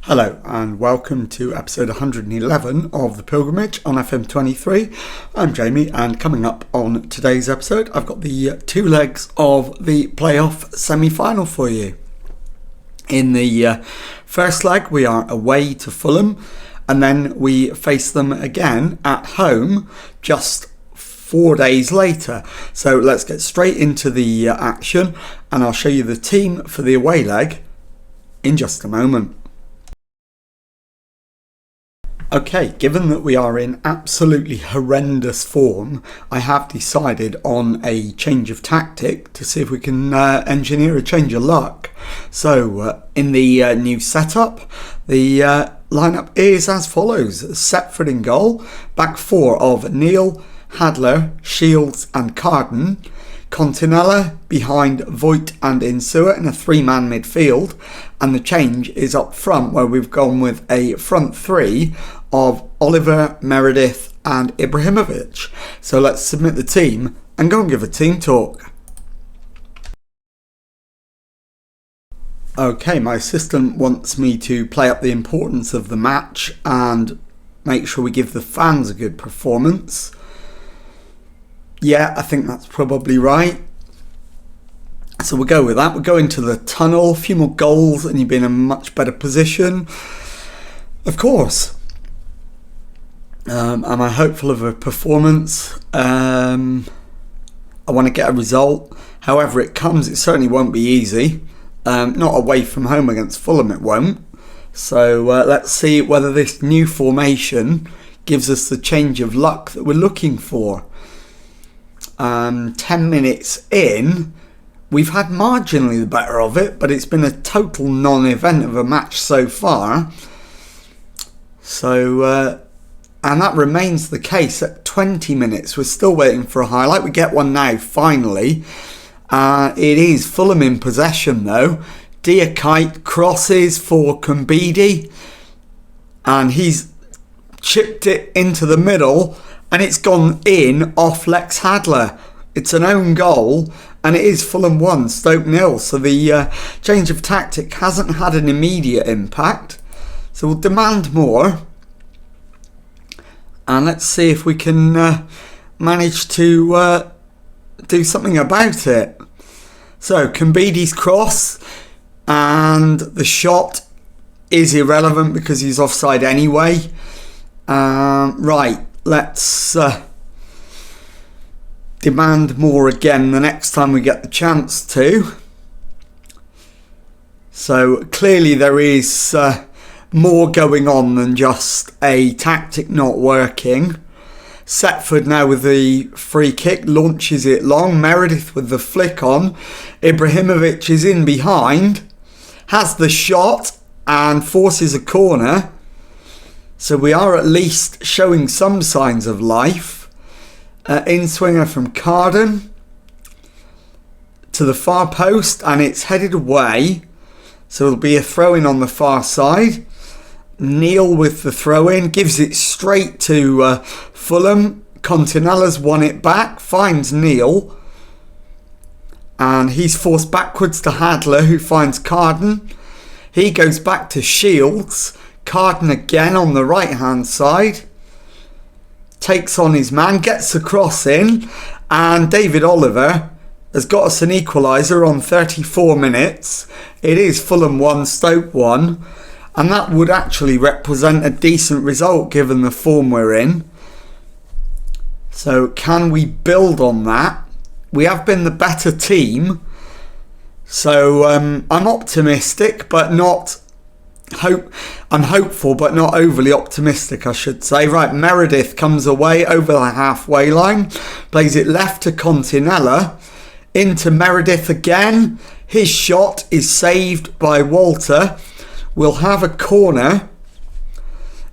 Hello and welcome to episode 111 of The Pilgrimage on FM23. I'm Jamie, and coming up on today's episode I've got the two legs of the playoff semi-final for you. In the first leg we are away to Fulham, and then we face them again at home just 4 days later. So let's get straight into the action, and I'll show you the team for the away leg in just a moment. Okay, given that we are in absolutely horrendous form, I have decided on a change of tactic to see if we can engineer a change of luck. So, in the new setup, the lineup is as follows. Setford in goal, back four of Neil, Hadler, Shields and Carden, Continella behind Voigt and Insua in a three-man midfield, and the change is up front where we've gone with a front three of Oliver, Meredith and Ibrahimovic. So let's submit the team and go and give a team talk. Okay, my assistant wants me to play up the importance of the match and make sure we give the fans a good performance. Yeah, I think that's probably right. So we'll go with that. We'll go into the tunnel, a few more goals and you'll be in a much better position. Of course. Am I hopeful of a performance? I want to get a result. However it comes, it certainly won't be easy. Not away from home against Fulham, it won't. So let's see whether this new formation gives us the change of luck that we're looking for. 10 minutes in, we've had marginally the better of it, but it's been a total non-event of a match so far. So, and that remains the case at 20 minutes. We're still waiting for a highlight. We get one now, finally. It is Fulham in possession, though. Diakite crosses for Kumbidi, and he's chipped it into the middle. And it's gone in off Lex Hadler. It's an own goal, and it is Fulham 1, Stoke 0. So the change of tactic hasn't had an immediate impact. So we'll demand more. And let's see if we can manage to do something about it. So Kumbidi's cross, and the shot is irrelevant because he's offside anyway. Right. Let's demand more again the next time we get the chance to. So clearly there is more going on than just a tactic not working. Setford now with the free kick, launches it long. Meredith with the flick on. Ibrahimovic is in behind, has the shot and forces a corner. So we are at least showing some signs of life. In-swinger from Carden to the far post, and it's headed away. So it'll be a throw-in on the far side. Neil with the throw-in, gives it straight to Fulham. Continella's won it back, finds Neil. And he's forced backwards to Hadler, who finds Carden. He goes back to Shields. Carden again on the right hand side, takes on his man, gets the cross in, and David Oliver has got us an equaliser on 34 minutes. It is Fulham 1, Stoke 1, and that would actually represent a decent result given the form we're in. So can we build on that? We have been the better team, so I'm optimistic but not I'm hopeful but not overly optimistic, I should say. Right, Meredith comes away over the halfway line, plays it left to Continella, into Meredith again. His shot is saved by Walter. We'll have a corner.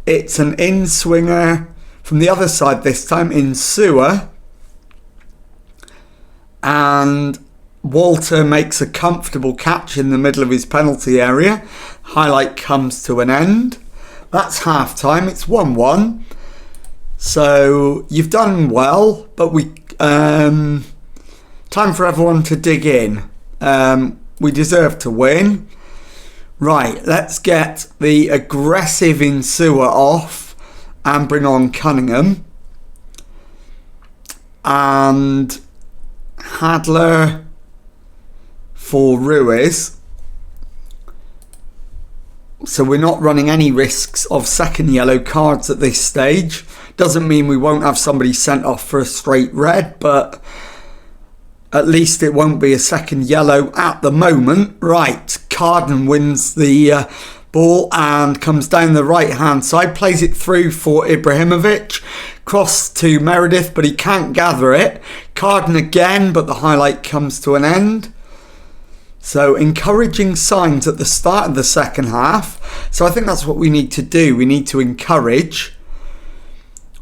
It's an in-swinger from the other side this time, Insua, and Walter makes a comfortable catch in the middle of his penalty area. Highlight comes to an end. That's half time. It's 1-1. So you've done well, but we time for everyone to dig in. We deserve to win. Right, let's get the aggressive Insua off and bring on Cunningham. And Hadler for Ruiz. So we're not running any risks of second yellow cards at this stage. Doesn't mean we won't have somebody sent off for a straight red, but at least it won't be a second yellow at the moment. Right, Carden wins the ball and comes down the right hand side, plays it through for Ibrahimovic, cross to Meredith, but he can't gather it. Carden again, but the highlight comes to an end. So encouraging signs at the start of the second half. So I think that's what we need to do. We need to encourage.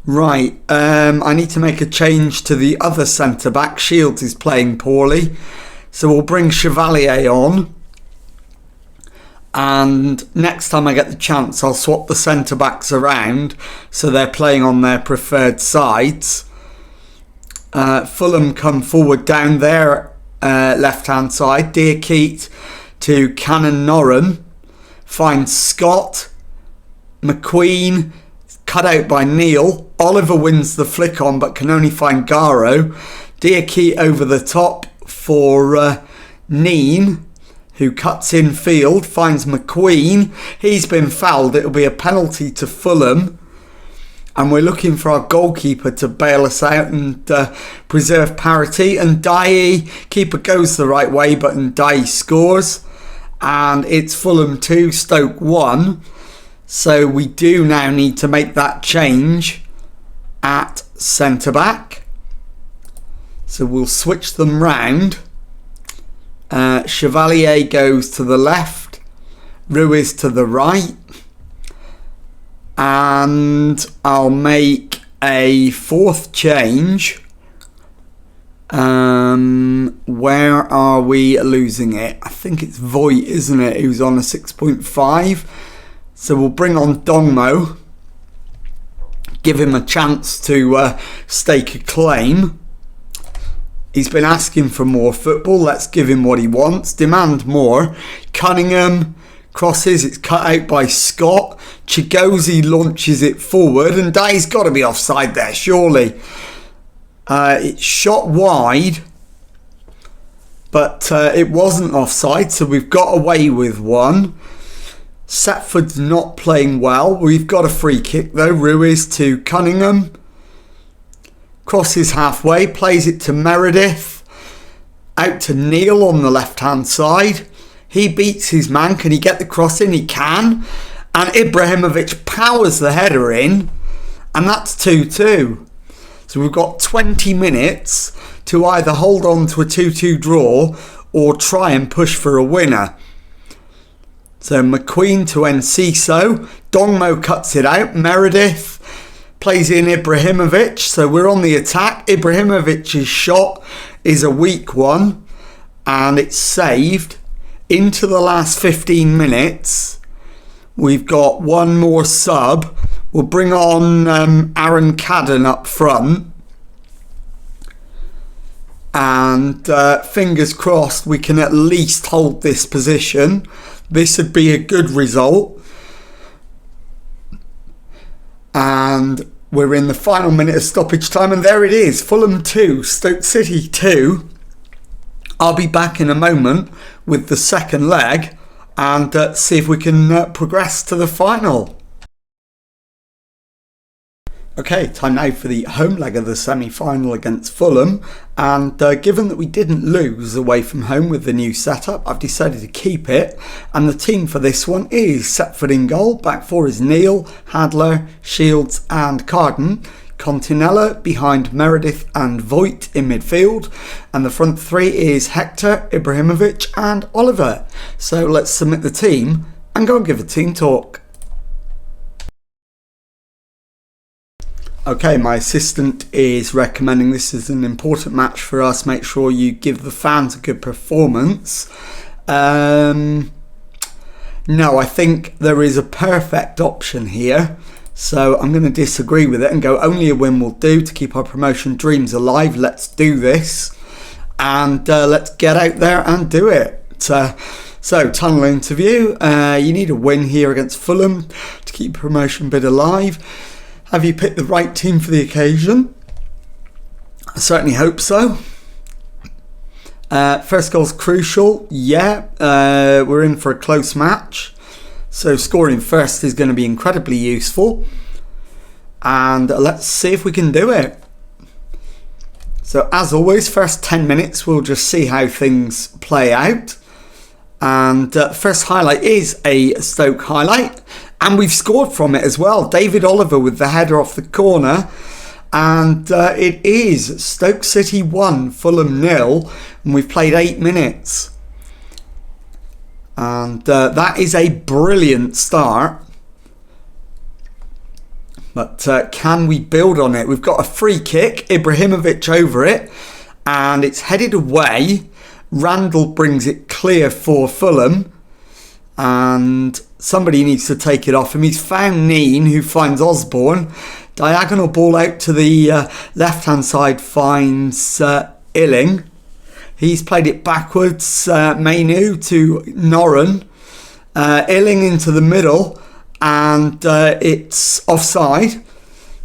Right, I need to make a change to the other centre-back. Shields is playing poorly. So we'll bring Chevalier on. And next time I get the chance, I'll swap the centre-backs around so they're playing on their preferred sides. Fulham come forward down there. Left-hand side, Dearkeet to Cannon Noren, finds Scott, McQueen, cut out by Neil. Oliver wins the flick on but can only find Garo. Dearkeet over the top for Neen, who cuts in field, finds McQueen. He's been fouled. It'll be a penalty to Fulham. And we're looking for our goalkeeper to bail us out and preserve parity. And Ndiaye, keeper goes the right way, but Ndiaye scores. And it's Fulham 2, Stoke 1. So we do now need to make that change at centre-back. So we'll switch them round. Chevalier goes to the left. Ruiz to the right. And I'll make a fourth change. Where are we losing it? I think it's Voigt, isn't it? Who's on a 6.5. So we'll bring on Dongmo. Give him a chance to stake a claim. He's been asking for more football. Let's give him what he wants. Demand more. Cunningham crosses, it's cut out by Scott. Chigozie launches it forward, and Ndiaye's got to be offside there, surely. It's shot wide, but it wasn't offside, so we've got away with one. Setford's not playing well. We've got a free kick though. Ruiz to Cunningham. Crosses halfway, plays it to Meredith. Out to Neil on the left-hand side. He beats his man. Can he get the cross in? He can. And Ibrahimovic powers the header in. And that's 2-2. So we've got 20 minutes to either hold on to a 2-2 draw or try and push for a winner. So McQueen to Enciso. Dongmo cuts it out. Meredith plays in Ibrahimovic. So we're on the attack. Ibrahimovic's shot is a weak one. And it's saved. Into the last 15 minutes, we've got one more sub. We'll bring on Aaron Cadden up front. And fingers crossed we can at least hold this position. This would be a good result. And we're in the final minute of stoppage time. And there it is. Fulham 2, Stoke City 2. I'll be back in a moment with the second leg and see if we can progress to the final. Okay, time now for the home leg of the semi-final against Fulham, and given that we didn't lose away from home with the new setup, I've decided to keep it, and the team for this one is Setford in goal. Back four is Neil, Hadler, Shields and Carden. Continella behind Meredith and Voigt in midfield, and the front three is Hector, Ibrahimovic and Oliver. So let's submit the team and go and give a team talk. Okay, my assistant is recommending this is an important match for us. Make sure you give the fans a good performance. No, I think there is a perfect option here. So I'm going to disagree with it and go only a win will do to keep our promotion dreams alive. Let's do this and let's get out there and do it. So, tunnel interview. You need a win here against Fulham to keep promotion bid alive. Have you picked the right team for the occasion? I certainly hope so. First goal's crucial. Yeah, we're in for a close match. So scoring first is going to be incredibly useful. And let's see if we can do it. So as always, first 10 minutes, we'll just see how things play out. And first highlight is a Stoke highlight. And we've scored from it as well. David Oliver with the header off the corner. And it is Stoke City 1, Fulham 0. And we've played 8 minutes. And that is a brilliant start. But can we build on it? We've got a free kick. Ibrahimovic over it. And it's headed away. Randall brings it clear for Fulham. And somebody needs to take it off him. He's found Neen, who finds Osborne. Diagonal ball out to the left-hand side finds Illing. He's played it backwards. Mainu to Noren. Illing into the middle. And it's offside.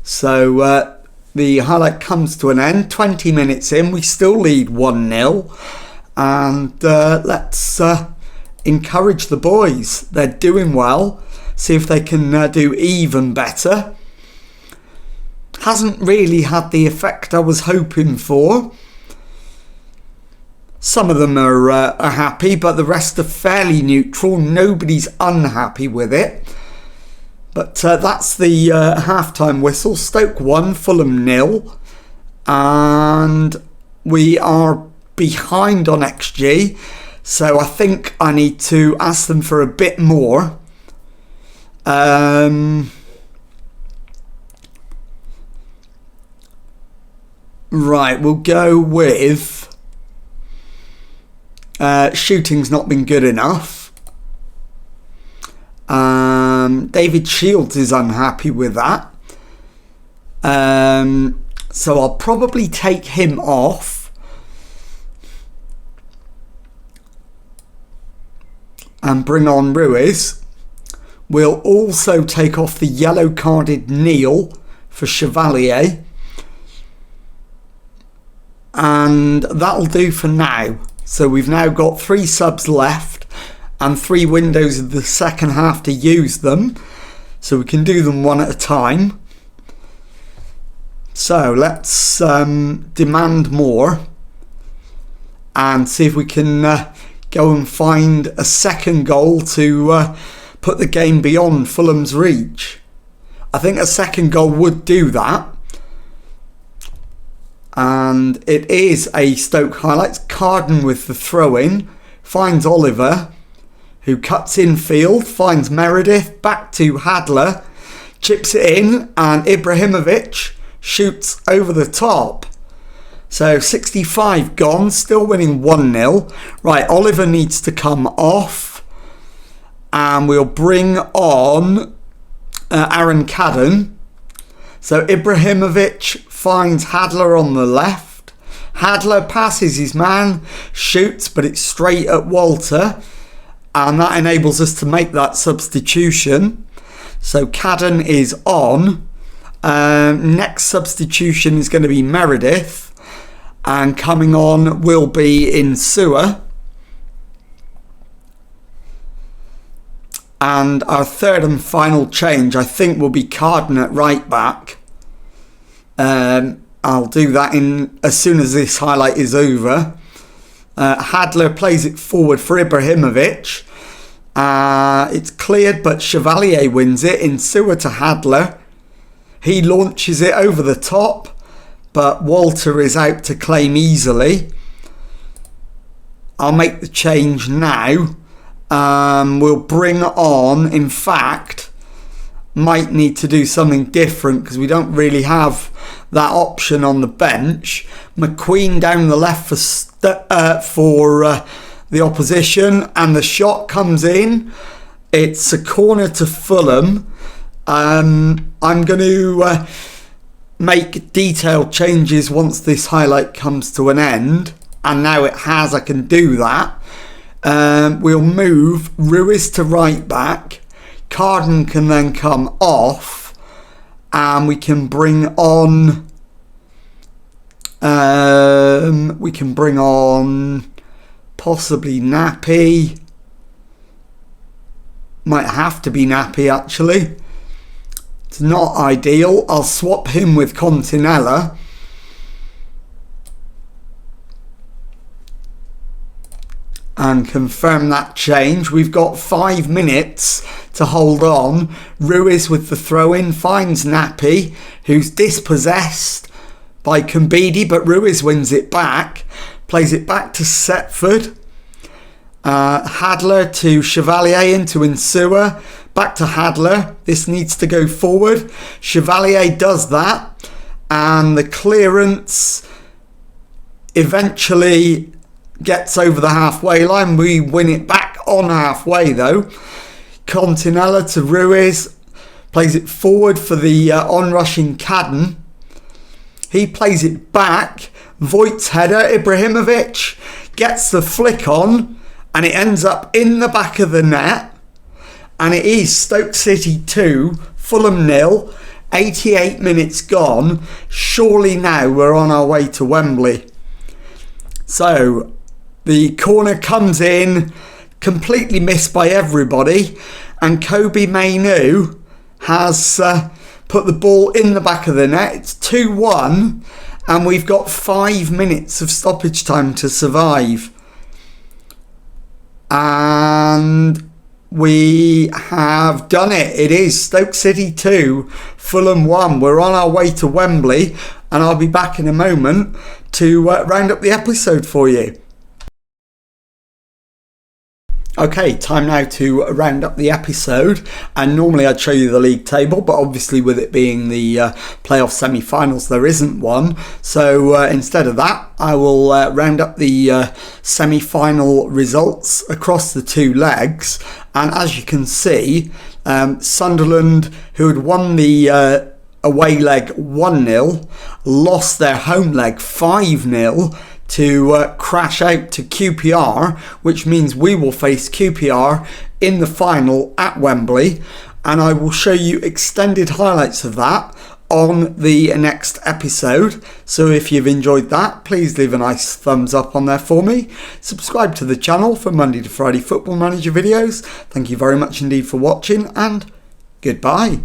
So the highlight comes to an end. 20 minutes in. We still lead 1-0. And let's encourage the boys. They're doing well. See if they can do even better. Hasn't really had the effect I was hoping for. Some of them are happy, but the rest are fairly neutral. Nobody's unhappy with it. But that's the half-time whistle. Stoke 1, Fulham 0. And we are behind on XG. So I think I need to ask them for a bit more. Right, we'll go with shooting's not been good enough. David Shields is unhappy with that. So I'll probably take him off. And bring on Ruiz. We'll also take off the yellow-carded Neil for Chevalier. And that'll do for now. So we've now got 3 subs left and 3 windows of the second half to use them. So we can do them one at a time. So let's demand more and see if we can go and find a second goal to put the game beyond Fulham's reach. I think a second goal would do that. And it is a Stoke highlights. Carden with the throw-in. Finds Oliver, who cuts infield. Finds Meredith. Back to Hadler. Chips it in. And Ibrahimovic shoots over the top. So 65 gone. Still winning 1-0. Right, Oliver needs to come off. And we'll bring on Aaron Cadden. So Ibrahimovic finds Hadler on the left. Hadler passes his man, shoots, but it's straight at Walter. And that enables us to make that substitution. So Cadden is on. Next substitution is going to be Meredith. And coming on will be Insua. And our third and final change, I think, will be Carden at right back. I'll do that as soon as this highlight is over. Hadler plays it forward for Ibrahimovic. It's cleared, but Chevalier wins it. Insua to Hadler. He launches it over the top, but Walter is out to claim easily. I'll make the change now. We'll bring on, in fact, might need to do something different because we don't really have that option on the bench. McQueen down the left for the opposition, and the shot comes in. It's a corner to Fulham. I'm going to make detailed changes once this highlight comes to an end, and now it has. I can do that. we'll move Ruiz to right back. Carden can then come off, and we can bring on possibly Nappy. Might have to be Nappy, actually. It's not ideal. I'll swap him with Continella. And confirm that change. We've got 5 minutes to hold on. Ruiz with the throw-in finds Nappy, who's dispossessed by Kambidi, but Ruiz wins it back. Plays it back to Setford. Hadler to Chevalier into Insua. Back to Hadler. This needs to go forward. Chevalier does that. And the clearance eventually gets over the halfway line. We win it back on halfway though. Continella to Ruiz. Plays it forward for the onrushing Cadden. He plays it back. Voigt's header. Ibrahimovic gets the flick on. And it ends up in the back of the net. And it is Stoke City 2, Fulham 0. 88 minutes gone. Surely now we're on our way to Wembley. So the corner comes in, completely missed by everybody. And Kobe Mainu has put the ball in the back of the net. It's 2-1. And we've got 5 minutes of stoppage time to survive. And we have done it. It is Stoke City 2, Fulham 1. We're on our way to Wembley, and I'll be back in a moment to round up the episode for you. Okay, time now to round up the episode, and normally I'd show you the league table, but obviously with it being the playoff semi-finals there isn't one, so instead of that I will round up the semi-final results across the 2 legs. And as you can see, Sunderland, who had won the away leg 1-0, lost their home leg 5-0 to crash out to QPR, which means we will face QPR in the final at Wembley, and I will show you extended highlights of that on the next episode. So if you've enjoyed that, please leave a nice thumbs up on there for me. Subscribe to the channel for Monday to Friday Football Manager videos. Thank you very much indeed for watching, and goodbye.